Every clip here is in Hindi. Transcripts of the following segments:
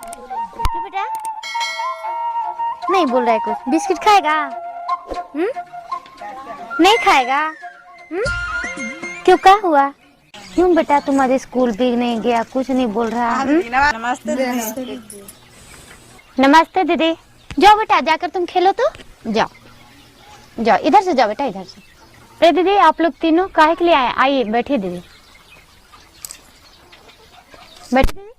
क्यों बेटा नहीं बोल रहा है कुछ? बिस्किट खाएगा? नहीं खाएगा? क्यों, क्या हुआ? क्यों बेटा तुम्हारे स्कूल भी नहीं गया, कुछ नहीं बोल रहा? नमस्ते दीदी। नमस्ते दीदी। जाओ बेटा, जाकर तुम खेलो तो जाओ जाओ, इधर से जाओ बेटा, इधर से। अरे दीदी आप लोग तीनों काहे के लिए आए? आइए बैठिए दीदी, बैठिए दीदी।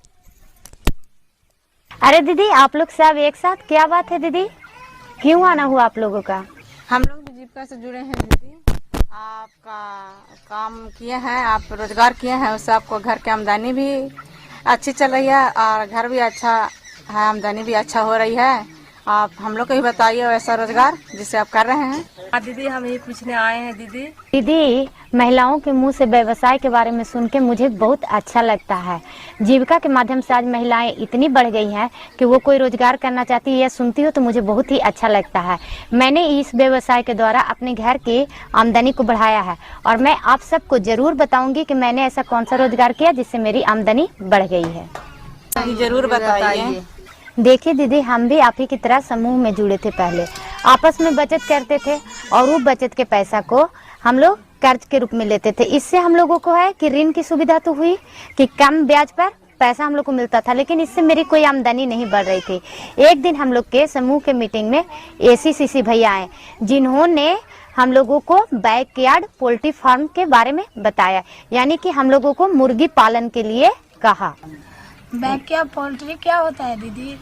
अरे दीदी आप लोग सब एक साथ, क्या बात है दीदी, क्यों आना हुआ आप लोगों का? हम लोग भी जीविका से जुड़े हैं दीदी। आपका काम किए हैं, आप रोजगार किए हैं, उससे आपको घर की आमदनी भी अच्छी चल रही है और घर भी अच्छा है, आमदनी भी अच्छा हो रही है। आप हम लोग को ही बताइए वैसा रोजगार जिसे आप कर रहे हैं। दीदी हम ये पूछने आए हैं दीदी। दीदी महिलाओं के मुंह से व्यवसाय के बारे में सुन के मुझे बहुत अच्छा लगता है। जीविका के माध्यम से आज महिलाएं इतनी बढ़ गई हैं कि वो कोई रोजगार करना चाहती है या सुनती हो तो मुझे बहुत ही अच्छा लगता है। मैंने इस व्यवसाय के द्वारा अपने घर की आमदनी को बढ़ाया है और मैं आप सबको जरूर बताऊंगी कि मैंने ऐसा कौन सा रोजगार किया जिससे मेरी आमदनी बढ़ गई है। जरूर बताइए। देखिए दीदी, हम भी आप ही की तरह समूह में जुड़े थे। पहले आपस में बचत करते थे और वो बचत के पैसा को हम लोग कर्ज के रूप में लेते थे। इससे हम लोगों को है कि ऋण की सुविधा तो हुई कि कम ब्याज पर पैसा हम लोग को मिलता था, लेकिन इससे मेरी कोई आमदनी नहीं बढ़ रही थी। एक दिन हम लोग के समूह के मीटिंग में ACCC भैया आए, जिन्होंने हम लोगों को बैकयार्ड पोल्ट्री फार्म के बारे में बताया, यानी कि हम लोगों को मुर्गी पालन के लिए कहा। बैकयार्ड पोल्ट्री क्या होता है दीदी?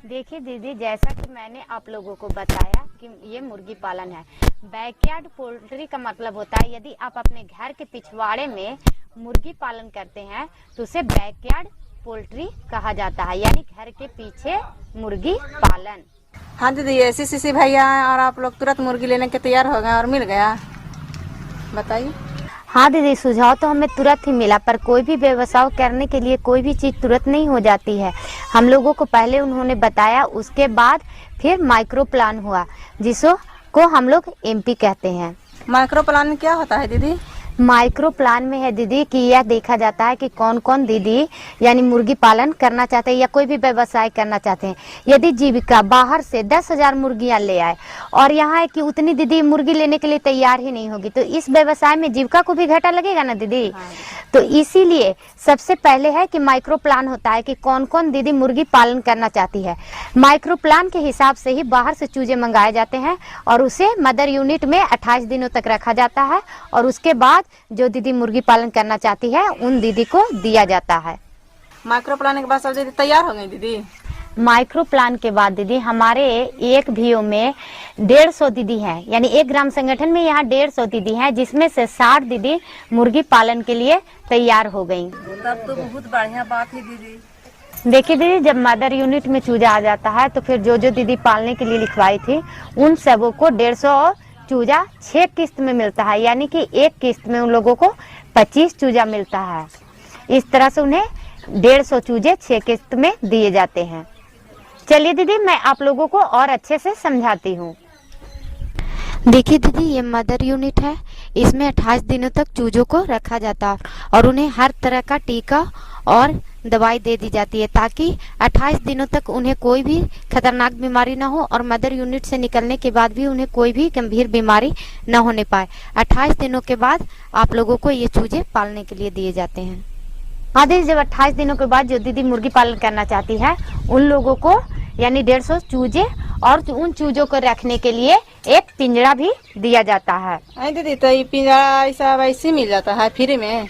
देखिए दीदी, जैसा कि मैंने आप लोगों को बताया कि ये मुर्गी पालन है। बैकयार्ड पोल्ट्री का मतलब होता है यदि आप अपने घर के पिछवाड़े में मुर्गी पालन करते हैं तो उसे बैकयार्ड पोल्ट्री कहा जाता है, यानी घर के पीछे मुर्गी पालन। हाँ दीदी, ACCC भैया आए और आप लोग तुरंत मुर्गी लेने के तैयार हो गए और मिल गया? बताइए। हाँ दीदी, सुझाव तो हमें तुरंत ही मिला, पर कोई भी व्यवसाय करने के लिए कोई भी चीज़ तुरंत नहीं हो जाती है। हम लोगों को पहले उन्होंने बताया, उसके बाद फिर माइक्रो प्लान हुआ, जिसको हम लोग MP कहते हैं। माइक्रो प्लान क्या होता है दीदी? माइक्रो प्लान में है दीदी कि यह देखा जाता है कि कौन कौन दीदी यानी मुर्गी पालन करना चाहते हैं या कोई भी व्यवसाय करना चाहते हैं। यदि जीविका बाहर से 10,000 मुर्गियां ले आए और यहाँ है कि उतनी दीदी मुर्गी लेने के लिए तैयार ही नहीं होगी, तो इस व्यवसाय में जीविका को भी घाटा लगेगा ना दीदी। तो इसीलिए सबसे पहले है कि माइक्रो प्लान होता है कि कौन कौन दीदी मुर्गी पालन करना चाहती है। माइक्रो प्लान के हिसाब से ही बाहर से चूजे मंगाए जाते हैं और उसे मदर यूनिट में 28 दिनों तक रखा जाता है और उसके बाद जो दीदी मुर्गी पालन करना चाहती है उन दीदी को दिया जाता है। माइक्रो प्लान के बाद सब दीदी तैयार हो गई दीदी? माइक्रो प्लान के बाद दीदी हमारे एक VO में 150 दीदी हैं, यानी एक ग्राम संगठन में यहाँ 150 दीदी हैं, जिसमें से 60 दीदी मुर्गी पालन के लिए तैयार हो गयी। तब तो बहुत बढ़िया बात है दीदी। देखिए दीदी, जब मदर यूनिट में चूजा आ जाता है तो फिर जो जो दीदी पालने के लिए लिखवाई थी उन सबों को 150 चूजा 6 किस्त में मिलता है, यानी कि एक किस्त में उन लोगों को 25 चूजा मिलता है। इस तरह से उन्हें 150 चूजे 6 किस्त में दिए जाते हैं। चलिए दीदी, मैं आप लोगों को और अच्छे से समझाती हूँ। देखिए दीदी, ये मदर यूनिट है, इसमें 28 दिनों तक चूजों को रखा जाता है और उन्हें हर तरह का टीका और दवाई दे दी जाती है ताकि 28 दिनों तक उन्हें कोई भी खतरनाक बीमारी ना हो और मदर यूनिट से निकलने के बाद भी उन्हें कोई भी गंभीर बीमारी न होने पाए। 28 दिनों के बाद आप लोगों को ये चूजे पालने के लिए दिए जाते हैं। हाँ दीदी, जब 28 दिनों के बाद जो दीदी मुर्गी पालन करना चाहती है उन लोगों को यानी 150 चूजे और उन चूजों को रखने के लिए एक पिंजरा भी दिया जाता है। नहीं दीदी, तो ये पिंजरा ऐसा वैसे मिल जाता है फ्री में?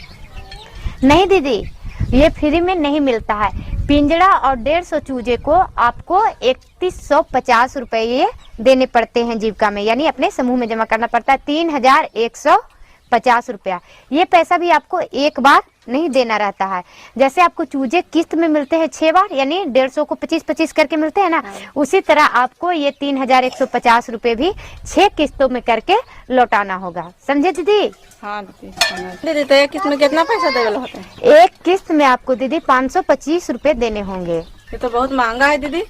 नहीं दीदी, ये फ्री में नहीं मिलता है। पिंजरा और 150 चूजे को आपको 3150 रुपये देने पड़ते हैं जीविका में, यानी अपने समूह में जमा करना पड़ता है 3150 रुपया। ये पैसा भी आपको एक बार नहीं देना रहता है। जैसे आपको चूजे किस्त में मिलते हैं 6 बार, यानी 150 को 25-25 करके मिलते हैं ना, उसी तरह आपको ये 3150 रुपये भी 6 किस्तों में करके लौटाना होगा। समझे दीदी? हाँ दीदी, तो एक किस्त में कितना पैसा देना होता है? एक किस्त में आपको दीदी 525 रुपये देने होंगे। ये तो बहुत महंगा है दीदी।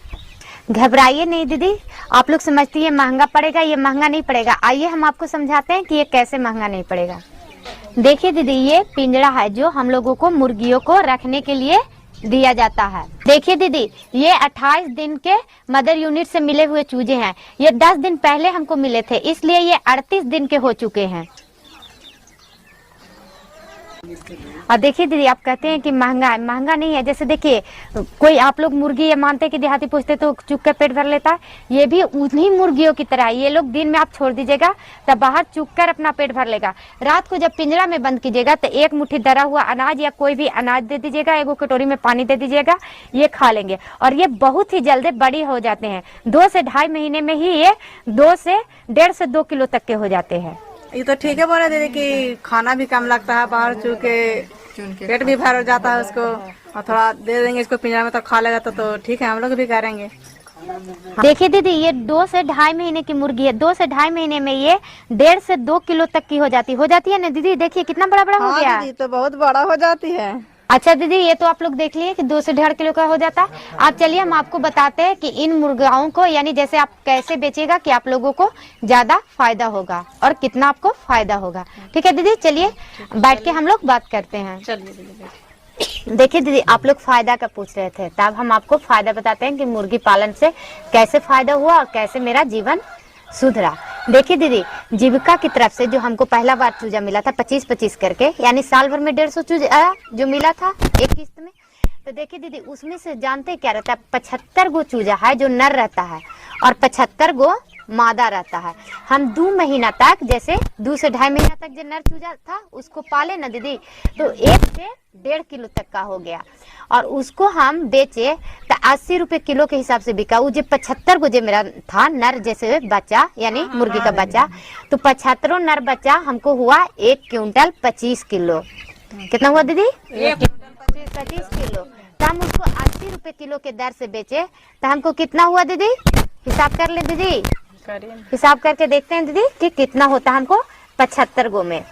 घबराइए नहीं दीदी, आप लोग समझती है महंगा पड़ेगा, ये महंगा नहीं पड़ेगा। आइए हम आपको समझाते हैं कि ये कैसे महंगा नहीं पड़ेगा। देखिए दीदी, ये पिंजरा है जो हम लोगों को मुर्गियों को रखने के लिए दिया जाता है। देखिए दीदी, ये 28 दिन के मदर यूनिट से मिले हुए चूजे हैं। ये 10 दिन पहले हमको मिले थे, इसलिए ये 38 दिन के हो चुके हैं। और देखिए दीदी, आप कहते हैं कि महंगा है, महंगा नहीं है। जैसे देखिए, कोई आप लोग मुर्गी ये मानते हैं कि देहाती पूछते तो चुग कर पेट भर लेता है, ये भी उन्हीं मुर्गियों की तरह है। ये लोग दिन में आप छोड़ दीजिएगा तब बाहर चुग कर अपना पेट भर लेगा। रात को जब पिंजरा में बंद कीजिएगा तो एक मुट्ठी दरा हुआ अनाज या कोई भी अनाज दे दीजिएगा, एगो कटोरी में पानी दे दीजिएगा, ये खा लेंगे। और ये बहुत ही जल्दी बड़ी हो जाते हैं। 2 से ढाई महीने में ही ये 2 से 1.5 से 2 किलो तक के हो जाते हैं। ये तो ठीक है बोले दीदी कि खाना भी कम लगता है, बाहर चूके पेट भी भर जाता है उसको, और थोड़ा दे देंगे इसको पिंजरा में तो खा लेगा तो ठीक है, हम लोग भी करेंगे। देखिए दीदी, ये 2 से ढाई महीने की मुर्गी है। 2 से ढाई महीने में ये 1.5 से 2 किलो तक की हो जाती है ना दीदी? देखिए कितना बड़ा बड़ा हो गया। दीदी तो बहुत बड़ा हो जाती है। अच्छा दीदी, ये तो आप लोग देख लिए कि 2 से 1.5 किलो का हो जाता है। आप चलिए हम आपको बताते हैं कि इन मुर्गाओं को यानी जैसे आप कैसे बेचेगा कि आप लोगों को ज्यादा फायदा होगा और कितना आपको फायदा होगा। ठीक है दीदी, चलिए बैठ के हम लोग बात करते हैं। चलिए दीदी। देखिए दीदी, आप लोग फायदा का पूछ रहे थे, तब हम आपको फायदा बताते हैं कि मुर्गी पालन से कैसे फायदा हुआ और कैसे मेरा जीवन सुधरा। देखिए दीदी, जीविका की तरफ से जो हमको पहला बार चूजा मिला था 25-25 करके, यानी साल भर में 150 चूजा जो मिला था एक किस्त में। तो देखिए दीदी, उसमें से जानते क्या रहता है, 75 गो चूजा है जो नर रहता है और 75 गो मादा रहता है। हम 2 महीना तक, जैसे 2 से ढाई महीना तक जो नर चूजा था उसको पाले ना दीदी, तो 1 से 1.5 किलो तक का हो गया और उसको हम बेचे तो 80 रुपए किलो के हिसाब से बिका। वो जो 75 को जो मेरा था नर जैसे बच्चा यानी मुर्गी का बच्चा, तो 75 नर बच्चा हमको हुआ 1 क्विंटल 25 किलो। कितना हुआ दीदी? 25 किलो। तो हम उसको 80 रुपए किलो के दर से बेचे तो हमको कितना हुआ दीदी? हिसाब कर ले दीदी, हिसाब करके देखते हैं दीदी कि कितना होता है हमको 75 गो में।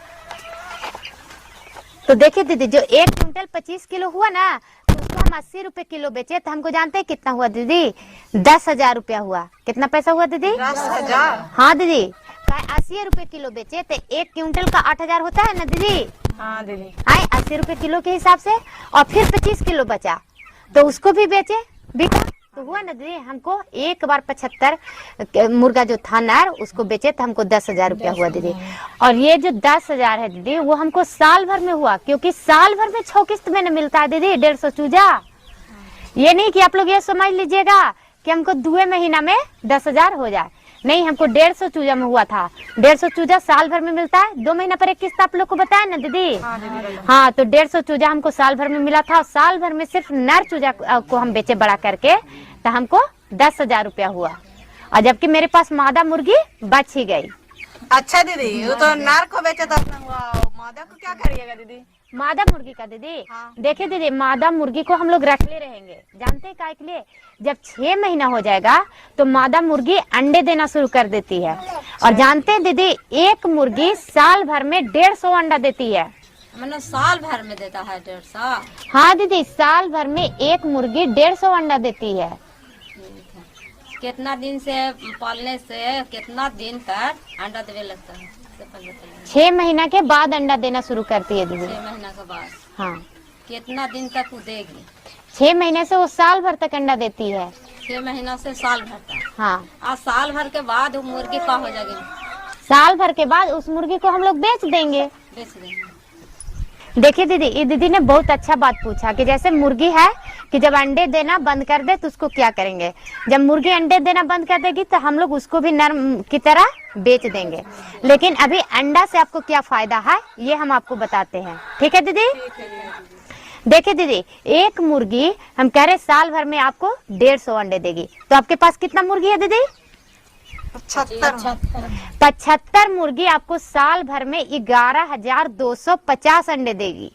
तो देखिए दीदी, जो 1 क्विंटल 25 किलो हुआ ना, तो उसको हम 80 रुपए किलो बेचे तो हमको जानते हैं कितना हुआ दीदी? 10,000 रुपया हुआ। कितना पैसा हुआ दीदी? 10,000। हाँ दीदी, 80 रुपए किलो बेचे तो 1 क्विंटल का 8,000 होता है ना दीदी? हाँ दीदी। 80 रुपए किलो के हिसाब से, और फिर 25 किलो बचा तो उसको भी बेचे, बिका तो हुआ ना दीदी हमको एक बार 75 मुर्गा जो था नर उसको बेचे तो हमको 10,000 रुपया हुआ दीदी। और ये जो 10,000 है दीदी वो हमको साल भर में हुआ, क्योंकि साल भर में 6 किस्त में मिलता है दीदी 150 चूजा। ये नहीं कि आप लोग ये समझ लीजिएगा कि हमको 2 महीना में 10,000 हो जाए, नहीं, हमको 150 चूजा में हुआ था। 150 चूजा साल भर में मिलता है, 2 महीना पर एक किस्त आप लोग को बताया ना दीदी? हाँ, तो 150 चूजा हमको साल भर में मिला था। साल भर में सिर्फ नर चूजा को हम बेचे बड़ा करके तो हमको 10,000 रुपया हुआ, और जबकि मेरे पास मादा मुर्गी बच ही गई। अच्छा दीदी, वो तो नर को बेचा था, मादा को क्या करिएगा दीदी? मादा मुर्गी का दीदी? हाँ। देखिए दीदी, मादा मुर्गी को हम लोग रखले रहेंगे, जानते हैं काय के लिए? जब 6 महीना हो जाएगा तो मादा मुर्गी अंडे देना शुरू कर देती है। और जानते हैं दीदी, एक मुर्गी साल भर में 150 अंडा देती है। मतलब साल भर में देता है 150? हाँ दीदी, साल भर में एक मुर्गी 150 अंडा देती है। कितना दिन से पालने से कितना दिन तक अंडा देने लगता है? 6 महीना के बाद अंडा देना शुरू करती है दीदी। 6 महीना के बाद? हाँ। कितना दिन तक वो देगी? 6 महीने से वो साल भर तक अंडा देती है। 6 महीना से साल भर तक? हाँ। और साल भर के बाद वो मुर्गी का हो जाएगी? साल भर के बाद उस मुर्गी को हम लोग बेच देंगे। बेच देंगे। देखिए दीदी, ये दीदी ने बहुत अच्छा बात पूछा कि जैसे मुर्गी है कि जब अंडे देना बंद कर दे तो उसको क्या करेंगे। जब मुर्गी अंडे देना बंद कर देगी तो हम लोग उसको भी नर की तरह बेच देंगे। लेकिन अभी अंडा से आपको क्या फायदा है ये हम आपको बताते हैं। ठीक है दीदी? देखिए दीदी, एक मुर्गी हम कह रहे साल भर में आपको 150 अंडे देगी, तो आपके पास कितना मुर्गी है दीदी? 75 मुर्गी आपको साल भर में 11,250 अंडे देगी,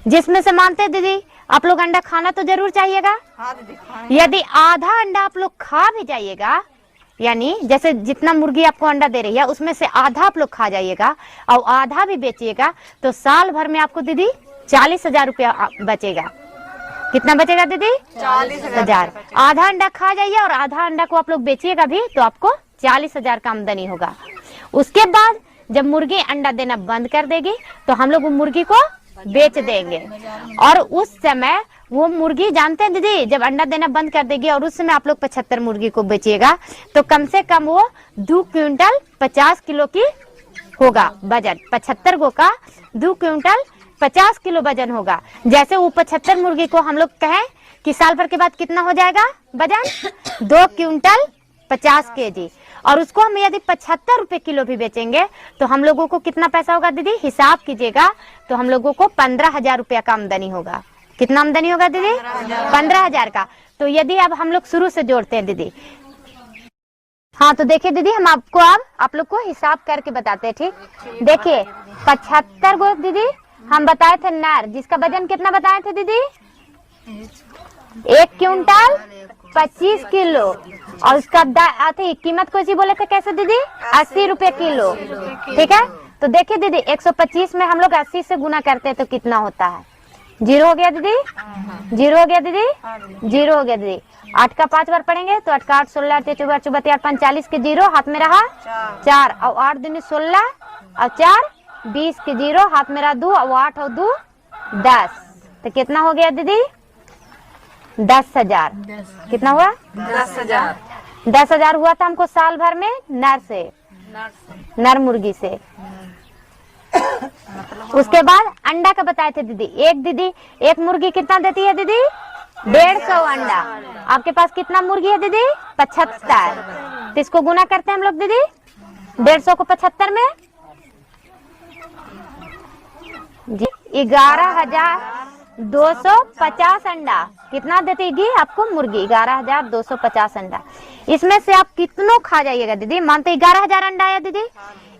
जिसमें से मानते दीदी आप लोग अंडा खाना तो जरूर चाहिएगा। हाँ दीदी। यदि आधा अंडा आप लोग खा भी जाइएगा, यानी जैसे जितना मुर्गी आपको अंडा दे रही है उसमें से आधा आप लोग खा जाइएगा और आधा भी बेचिएगा, तो साल भर में आपको दीदी 40,000 रुपया बचेगा। कितना बचेगा दीदी? 40,000। आधा अंडा खा जाइए और आधा अंडा को आप लोग बेचिएगा भी तो आपको 40,000 का आमदनी होगा। उसके बाद जब मुर्गी अंडा देना बंद कर देगी तो हम लोग मुर्गी को बेच देंगे। और उस समय वो मुर्गी जानते हैं दीदी, जब अंडा देना बंद कर देगी और उस समय आप लोग 75 मुर्गी को बेचिएगा तो कम से कम वो 2 क्विंटल 50 किलो की होगा वजन। 75 गो का 2 क्विंटल 50 किलो वजन होगा। जैसे वो 75 मुर्गी को हम लोग कहें कि साल भर के बाद कितना हो जाएगा वजन, 2 क्विंटल 50 केजी। और उसको हम यदि 75 रुपए किलो भी बेचेंगे तो हम लोगों को कितना पैसा होगा दीदी, हिसाब कीजिएगा तो हम लोगों को 15,000 रुपया का आमदनी होगा। कितना आमदनी होगा दीदी, 15,000 का। तो यदि अब हम लोग शुरू से जोड़ते हैं दीदी, हाँ तो देखिए दीदी हम आपको अब आप लोग को हिसाब करके बताते हैं। ठीक देखिए 75 गो दीदी हम बताए थे नर, जिसका वजन कितना बताए थे दीदी, 1 क्विंटल 25 किलो। और उसका कीमत को बोले थे कैसे दीदी, 80 रुपए किलो। ठीक है, तो देखिए दीदी 125 में हम लोग 80 से गुना करते हैं तो कितना होता है, 0 हो गया दीदी, 0 हो गया दीदी, 0 हो गया दीदी। 8 का 5 बार पढ़ेंगे तो 8 का 8, 16, 8, 24, 24, 45 के 0 हाथ में रहा 4 और 8 दूनी 16 और 4 20 के 0 हाथ में रहा 2 और 8 और 2 10। तो कितना हो गया दीदी, 10,000। कितना हुआ, 10,000। 10,000 हुआ था हमको साल भर में नर से, नर मुर्गी से। उसके बाद अंडा का बताए थे दीदी, एक मुर्गी कितना देती है दीदी, 150 अंडा। आपके पास कितना मुर्गी है दीदी, 75। तो इसको गुना करते हैं हम लोग दीदी, 150 को 75 में जी 11,250 अंडा। कितना देती आपको मुर्गी, 11,250 अंडा। इसमें से आप कितनों खा जाइएगा दीदी, मानते 11,000 अंडा आया दीदी,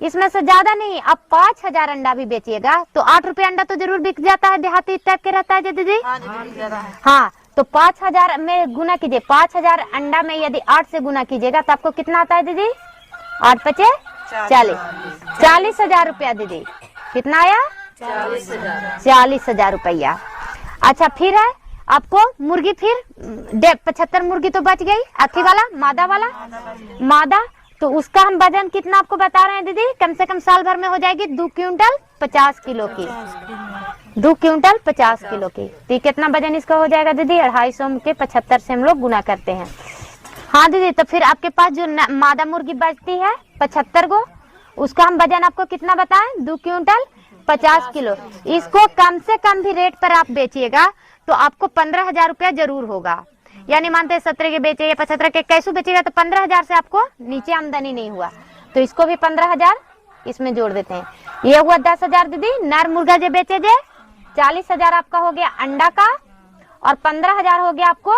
इसमें से ज्यादा नहीं, आप 5,000 अंडा भी बेचिएगा तो 8 रुपए अंडा तो जरूर बिक जाता है, देहाती टाइप के रहता है दीदी। हाँ तो 5,000 में गुना कीजिए, 5,000 अंडा में यदि 8 से गुना कीजिएगा तो आपको कितना आता है दीदी, 8 पचे 40, 40,000 रुपया दीदी। कितना आया, 40,000 रुपया। अच्छा फिर है आपको मुर्गी, फिर 75 मुर्गी तो बच गई, अथी वाला मादा तो उसका हम वजन कितना आपको बता रहे हैं दीदी, कम से कम साल भर में हो जाएगी 2 क्विंटल 50 किलो की, 2 क्विंटल 50 किलो की। तो कितना वजन इसका हो जाएगा दीदी, 250 के 75 से हम लोग गुना करते हैं। हाँ दीदी, तो फिर आपके पास जो मादा मुर्गी बचती है 75 गो, उसका हम वजन आपको कितना बताएं, 2 क्विंटल 50 किलो। इसको कम से कम भी रेट पर आप बेचिएगा तो आपको 15,000 रुपया जरूर होगा। यानी मानते हैं 17 के बेचे या 75 के कैसे बेचेगा तो 15,000 से आपको नीचे आमदनी नहीं हुआ, तो इसको भी 15,000 इसमें जोड़ देते हैं। ये हुआ 10,000 दीदी नर मुर्गा जो बेचे जे, 40,000 आपका हो गया अंडा का और 15,000 हो गया आपको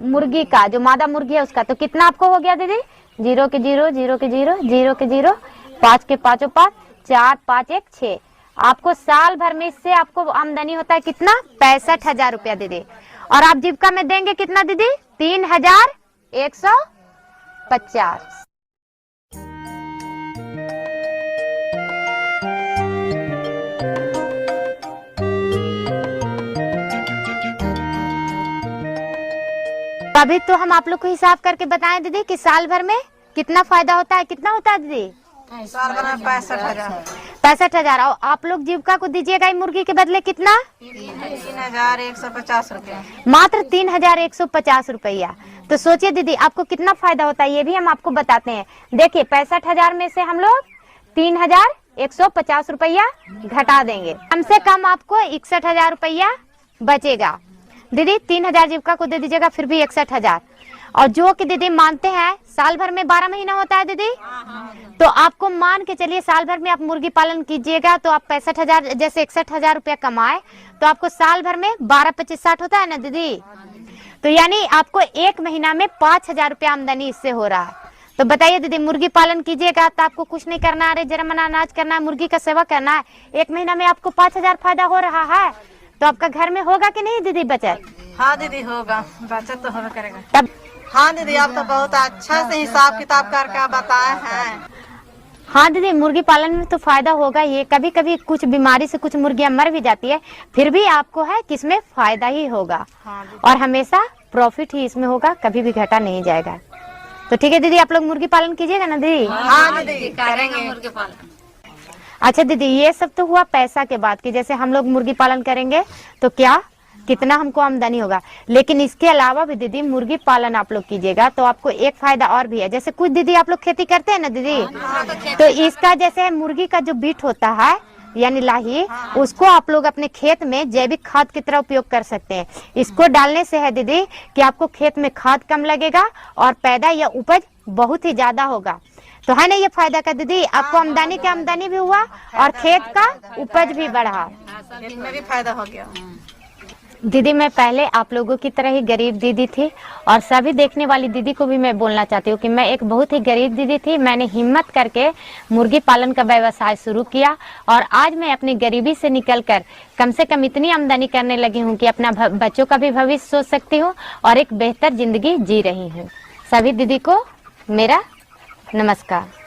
मुर्गी का, जो मादा मुर्गी है उसका। तो कितना आपको हो गया दीदी, 0 के 0, 0 के 0, 0 के 0, 5 के 5, 4, 5, 1, 6। आपको साल भर में इससे आपको आमदनी होता है कितना, 65,000 रुपया दीदी। और आप जीविका में देंगे कितना दीदी, 3,150। अभी तो हम आप लोग को हिसाब करके बताएं दीदी कि साल भर में कितना फायदा होता है, कितना होता है दीदी, साल भर में 65,000। 65,000। और आप लोग जीविका को दीजिएगा मुर्गी के बदले कितना, 3,150 रुपया, मात्र 3,150 रुपया। तो सोचिए दीदी आपको कितना फायदा होता है, ये भी हम आपको बताते हैं। देखिए 65,000 में से हम लोग 3,150 रुपया घटा देंगे, कम से कम आपको 61,000 रुपया बचेगा दीदी। 3,000 जीविका को दे दीजिएगा फिर भी 61,000। और जो कि दीदी मानते हैं साल भर में 12 महीना होता है दीदी, तो आपको मान के चलिए साल भर में आप मुर्गी पालन कीजिएगा तो आप 65,000 जैसे 61,000 रुपया कमाए तो आपको साल भर में 12-25-60 होता है ना दीदी। तो यानी आपको 1 महीना में 5,000 रुपया आमदनी इससे हो रहा है। तो बताइए दीदी मुर्गी पालन कीजिएगा तो आपको कुछ नहीं करना है, जरा मना अनाज करना है, मुर्गी का सेवा करना है, 1 महीना में आपको 5,000 फायदा हो रहा है। तो आपका घर में होगा कि नहीं दीदी बचत? हाँ दीदी होगा, बचत तो होगा करेगा तब हाँ दीदी आप तो बहुत अच्छा से हिसाब किताब करके बताए हैं। हाँ दीदी मुर्गी पालन में तो फायदा होगा ही, कभी कभी कुछ बीमारी से कुछ मुर्गियां मर भी जाती है, फिर भी आपको है कि इसमें फायदा ही होगा। और हमेशा प्रॉफिट ही इसमें होगा, कभी भी घटा नहीं जाएगा। तो ठीक है दीदी आप लोग मुर्गी पालन कीजिएगा ना दीदी। हाँ दीदी करेंगे मुर्गी पालन। अच्छा दीदी, ये सब तो हुआ पैसा के बात की, जैसे हम लोग मुर्गी पालन करेंगे तो क्या कितना हमको आमदनी होगा, लेकिन इसके अलावा भी दीदी मुर्गी पालन आप लोग कीजिएगा तो आपको एक फायदा और भी है। जैसे कुछ दीदी आप लोग खेती करते हैं ना दीदी, तो इसका जैसे मुर्गी का जो बीट होता है यानी लाही, उसको आप लोग अपने खेत में जैविक खाद की तरह उपयोग कर सकते हैं। इसको डालने से है दीदी कि आपको खेत में खाद कम लगेगा और पैदा या उपज बहुत ही ज्यादा होगा। तो है ना ये फायदा का दीदी, आपको आमदनी का आमदनी भी हुआ और खेत का उपज भी बढ़ा। इनमें भी फायदा हो गया। दीदी मैं पहले आप लोगों की तरह ही गरीब दीदी थी और सभी देखने वाली दीदी को भी मैं बोलना चाहती हूँ कि मैं एक बहुत ही गरीब दीदी थी। मैंने हिम्मत करके मुर्गी पालन का व्यवसाय शुरू किया और आज मैं अपनी गरीबी से निकलकर कम से कम इतनी आमदनी करने लगी हूँ कि अपना बच्चों का भी भविष्य सोच सकती हूँ और एक बेहतर जिंदगी जी रही हूँ। सभी दीदी को मेरा नमस्कार।